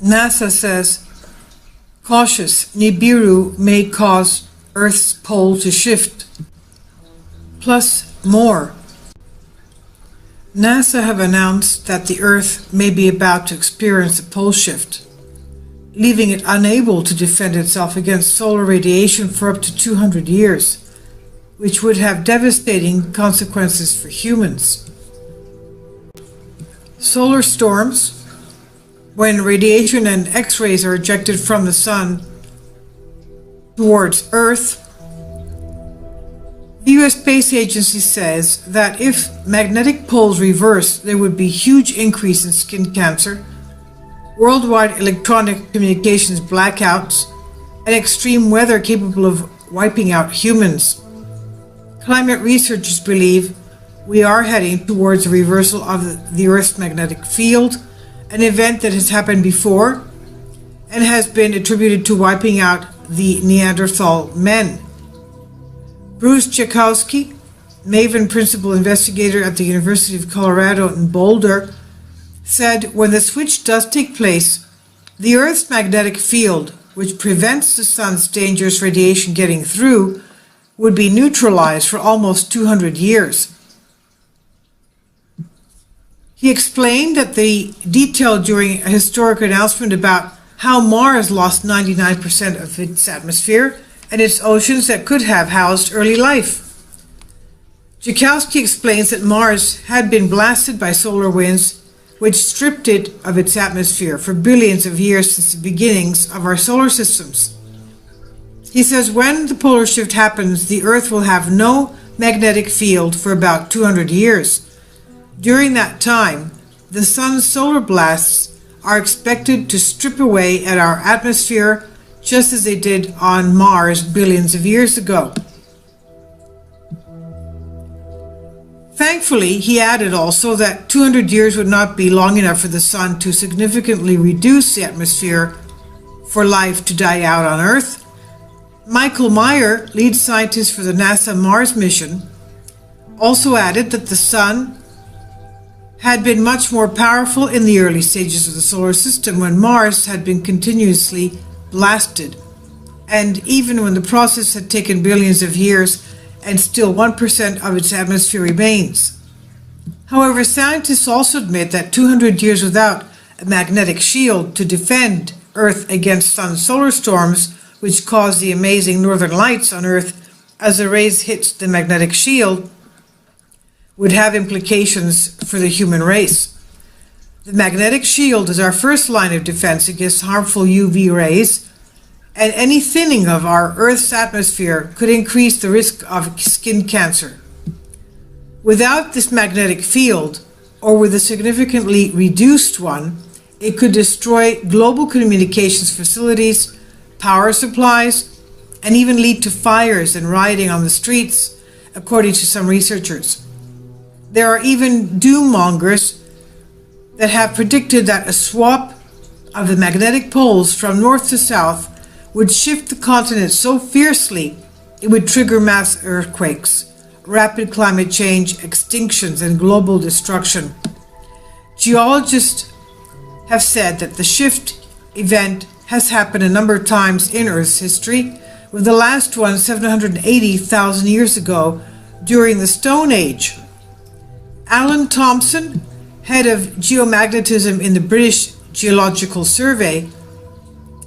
NASA says, cautious, Nibiru may cause Earth's pole to shift. Plus more. NASA have announced that the Earth may be about to experience a pole shift, leaving it unable to defend itself against solar radiation for up to 200 years, which would have devastating consequences for humans. Solar storms, when radiation and X-rays are ejected from the Sun towards Earth. The U.S. Space Agency says that if magnetic poles reverse, there would be huge increase in skin cancer, worldwide electronic communications blackouts, and extreme weather capable of wiping out humans. Climate researchers believe we are heading towards a reversal of the Earth's magnetic field, an event that has happened before and has been attributed to wiping out the Neanderthal men. Bruce Jakowski, Maven principal investigator at the University of Colorado in Boulder, said when the switch does take place, the Earth's magnetic field, which prevents the Sun's dangerous radiation getting through, would be neutralized for almost 200 years. He explained that the detail during a historic announcement about how Mars lost 99% of its atmosphere and its oceans that could have housed early life. Jakowski explains that Mars had been blasted by solar winds which stripped it of its atmosphere for billions of years since the beginnings of our solar systems. He says when the polar shift happens, the Earth will have no magnetic field for about 200 years. During that time, the Sun's solar blasts are expected to strip away at our atmosphere just as they did on Mars billions of years ago. Thankfully, he added also that 200 years would not be long enough for the Sun to significantly reduce the atmosphere for life to die out on Earth. Michael Meyer, lead scientist for the NASA Mars mission, also added that the Sun had been much more powerful in the early stages of the solar system when Mars had been continuously blasted, and even when the process had taken billions of years and still 1% of its atmosphere remains. However, scientists also admit that 200 years without a magnetic shield to defend Earth against Sun solar storms, which cause the amazing northern lights on Earth as the rays hit the magnetic shield, would have implications for the human race. The magnetic shield is our first line of defense against harmful UV rays, and any thinning of our Earth's atmosphere could increase the risk of skin cancer. Without this magnetic field, or with a significantly reduced one, it could destroy global communications facilities, power supplies, and even lead to fires and rioting on the streets, according to some researchers. There are even doom mongers that have predicted that a swap of the magnetic poles from north to south would shift the continent so fiercely it would trigger mass earthquakes, rapid climate change, extinctions, and global destruction. Geologists have said that the shift event has happened a number of times in Earth's history, with the last one 780,000 years ago during the Stone Age. Alan Thompson, head of geomagnetism in the British Geological Survey,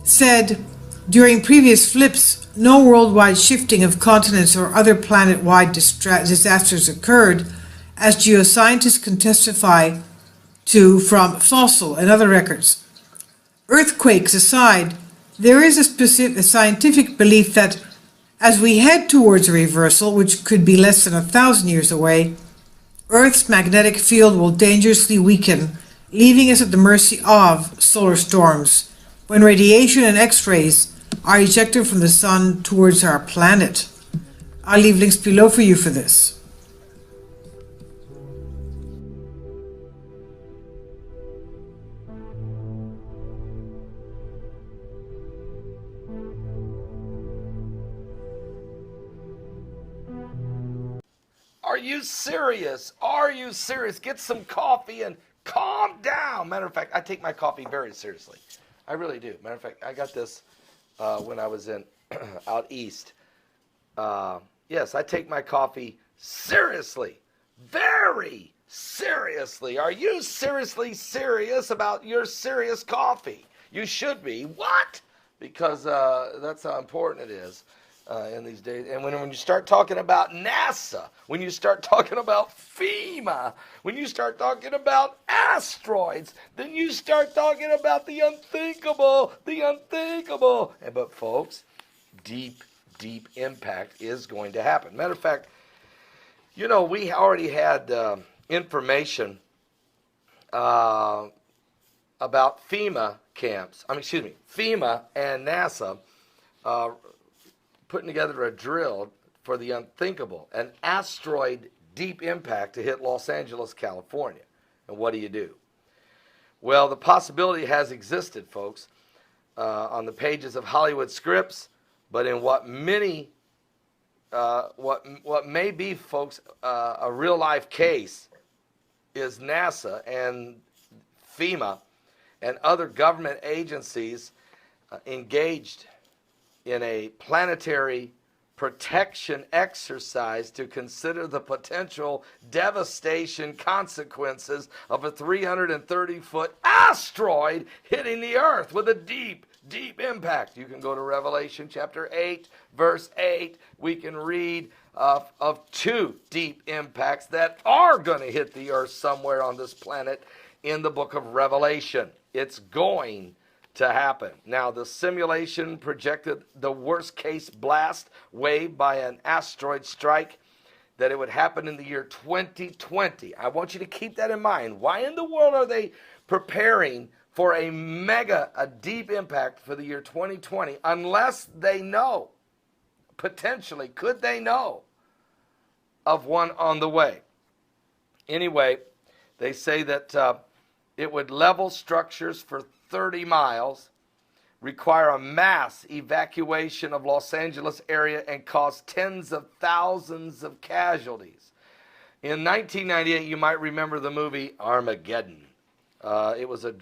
said during previous flips, no worldwide shifting of continents or other planet-wide disasters occurred, as geoscientists can testify to from fossil and other records. Earthquakes aside, there is a scientific belief that as we head towards a reversal, which could be less than 1,000 years away, Earth's magnetic field will dangerously weaken, leaving us at the mercy of solar storms, when radiation and X-rays are ejected from the Sun towards our planet. I'll leave links below for you for this. Are you serious? Are you serious? Get some coffee and calm down. Matter of fact, I take my coffee very seriously. I really do. Matter of fact, I got this when I was in out east. Yes, I take my coffee seriously, very seriously. Are you seriously serious about your serious coffee? You should be. What? Because that's how important it is in these days. And when you start talking about NASA, when you start talking about FEMA, when you start talking about asteroids, then you start talking about the unthinkable, the unthinkable. But folks, deep impact is going to happen. Matter of fact, you know, we already had information about FEMA camps. FEMA and NASA putting together a drill for the unthinkable, an asteroid deep impact to hit Los Angeles, California. And what do? Well, the possibility has existed, folks, on the pages of Hollywood scripts, but in what may be, folks, a real life case is NASA and FEMA and other government agencies engaged in a planetary protection exercise to consider the potential devastation consequences of a 330-foot asteroid hitting the Earth with a deep impact. You can go to Revelation chapter 8, verse 8. We can read of two deep impacts that are going to hit the Earth somewhere on this planet in the book of Revelation. It's going to happen. Now, the simulation projected the worst case blast wave by an asteroid strike, that it would happen in the year 2020. I want you to keep that in mind. Why in the world are they preparing for a deep impact for the year 2020 unless they know, potentially, could they know of one on the way? Anyway, they say that it would level structures for 30 miles, require a mass evacuation of Los Angeles area, and cause tens of thousands of casualties. In 1998, you might remember the movie Armageddon. It was a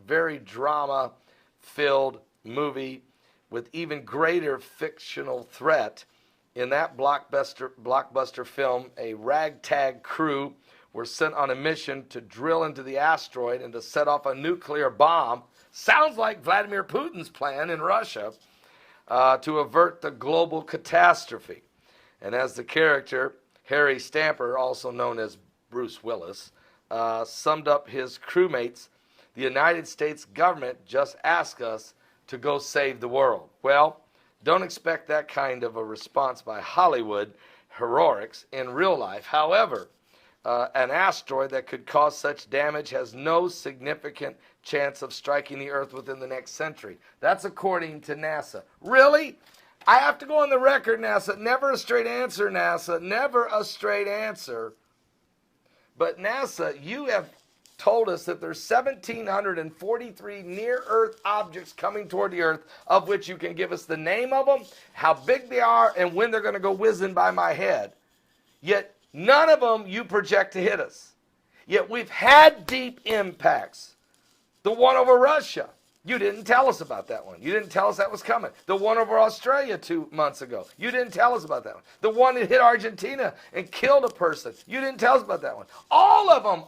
very drama-filled movie with even greater fictional threat. In that blockbuster film, a ragtag crew were sent on a mission to drill into the asteroid and to set off a nuclear bomb. Sounds like Vladimir Putin's plan in Russia to avert the global catastrophe. And as the character, Harry Stamper, also known as Bruce Willis, summed up his crewmates, the United States government just asked us to go save the world. Well, don't expect that kind of a response by Hollywood heroics in real life. However, an asteroid that could cause such damage has no significant chance of striking the Earth within the next century. That's according to NASA. Really? I have to go on the record, NASA. Never a straight answer, NASA. Never a straight answer. But NASA, you have told us that there's 1,743 near-Earth objects coming toward the Earth, of which you can give us the name of them, how big they are, and when they're going to go whizzing by my head. Yet none of them you project to hit us. Yet we've had deep impacts. The one over Russia, you didn't tell us about that one. You didn't tell us that was coming. The one over Australia 2 months ago, you didn't tell us about that one. The one that hit Argentina and killed a person, you didn't tell us about that one. All of them,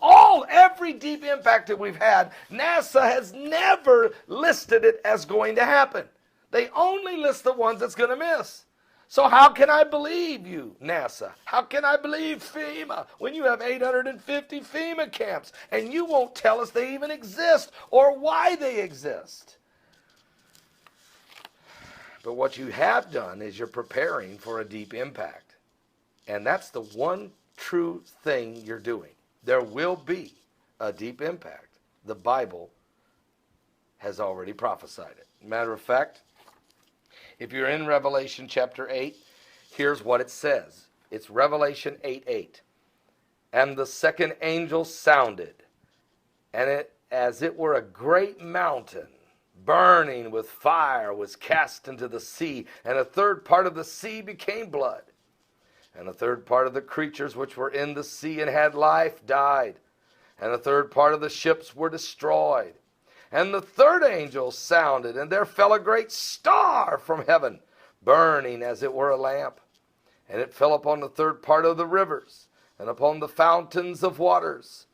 every deep impact that we've had, NASA has never listed it as going to happen. They only list the ones that's going to miss. So how can I believe you, NASA? How can I believe FEMA when you have 850 FEMA camps and you won't tell us they even exist or why they exist? But what you have done is you're preparing for a deep impact. And that's the one true thing you're doing. There will be a deep impact. The Bible has already prophesied it. Matter of fact, if you're in Revelation chapter 8, here's what it says. It's Revelation 8:8. And the second angel sounded, and it, as it were a great mountain, burning with fire, was cast into the sea, and a third part of the sea became blood. And a third part of the creatures which were in the sea and had life died. And a third part of the ships were destroyed. And the third angel sounded, and there fell a great star from heaven, burning as it were a lamp. And it fell upon the third part of the rivers, and upon the fountains of waters.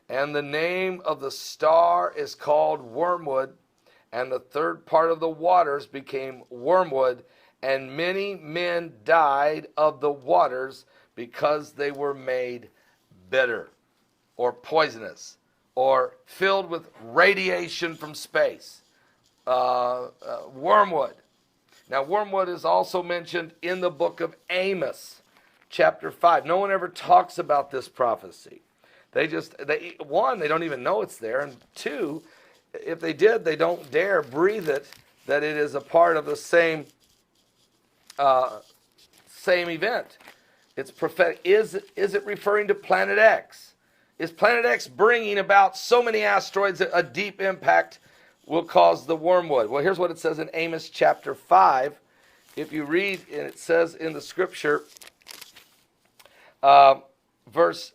And the name of the star is called Wormwood, and the third part of the waters became wormwood, and many men died of the waters because they were made bitter, or poisonous, or filled with radiation from space. Wormwood. Now, wormwood is also mentioned in the book of Amos, chapter 5. No one ever talks about this prophecy. One, they don't even know it's there, and two, if they did, they don't dare breathe it, that it is a part of the same event. It's prophetic. Is it referring to Planet X? Is Planet X bringing about so many asteroids that a deep impact will cause the wormwood? Well, here's what it says in Amos chapter 5. If you read, and it says in the scripture, verse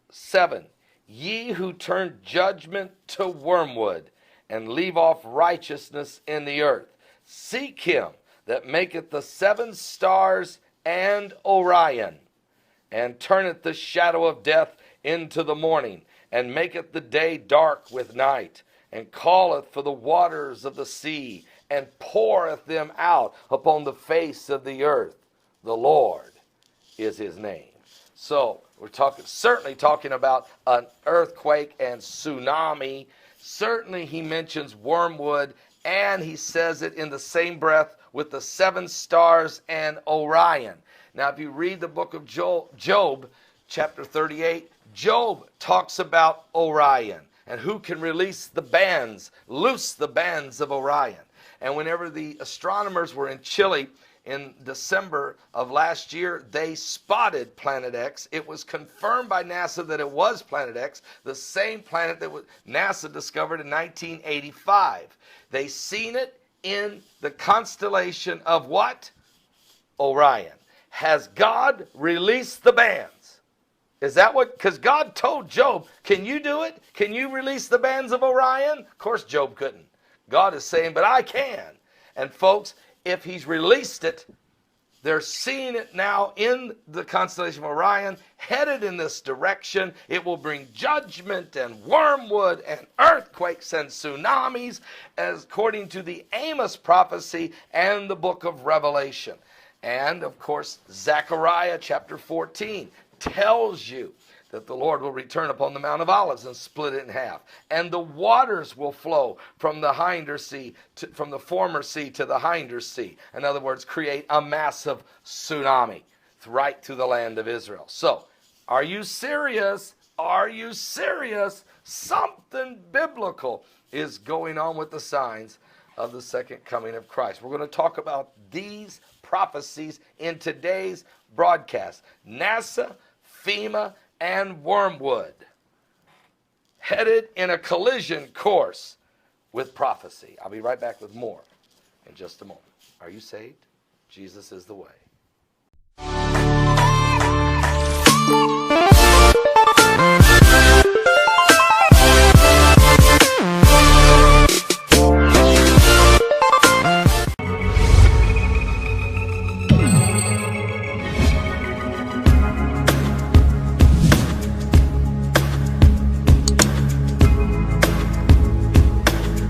7, ye who turn judgment to wormwood and leave off righteousness in the earth, seek him that maketh the 7 stars and Orion, and turneth the shadow of death into the morning, and maketh the day dark with night, and calleth for the waters of the sea, and poureth them out upon the face of the earth. The Lord is his name. So we're certainly talking about an earthquake and tsunami. Certainly he mentions wormwood, and he says it in the same breath with the 7 stars and Orion. Now, if you read the book of Job, chapter 38, Job talks about Orion and who can loose the bands of Orion. And whenever the astronomers were in Chile in December of last year, they spotted Planet X. It was confirmed by NASA that it was Planet X, the same planet that NASA discovered in 1985. They seen it in the constellation of what? Orion. Has God released the bands? Is that what? Because God told Job, can you do it? Can you release the bands of Orion? Of course Job couldn't. God is saying, but I can. And folks, if he's released it, they're seeing it now in the constellation of Orion, headed in this direction. It will bring judgment and wormwood and earthquakes and tsunamis, as according to the Amos prophecy and the book of Revelation. And, of course, Zechariah chapter 14 tells you that the Lord will return upon the Mount of Olives and split it in half. And the waters will flow from the from the former sea to the hinder sea. In other words, create a massive tsunami right through the land of Israel. So, are you serious? Are you serious? Something biblical is going on with the signs of the second coming of Christ. We're going to talk about these prophecies in today's broadcast. NASA, FEMA, and wormwood, headed in a collision course with prophecy. I'll be right back with more in just a moment. Are you saved? Jesus is the way.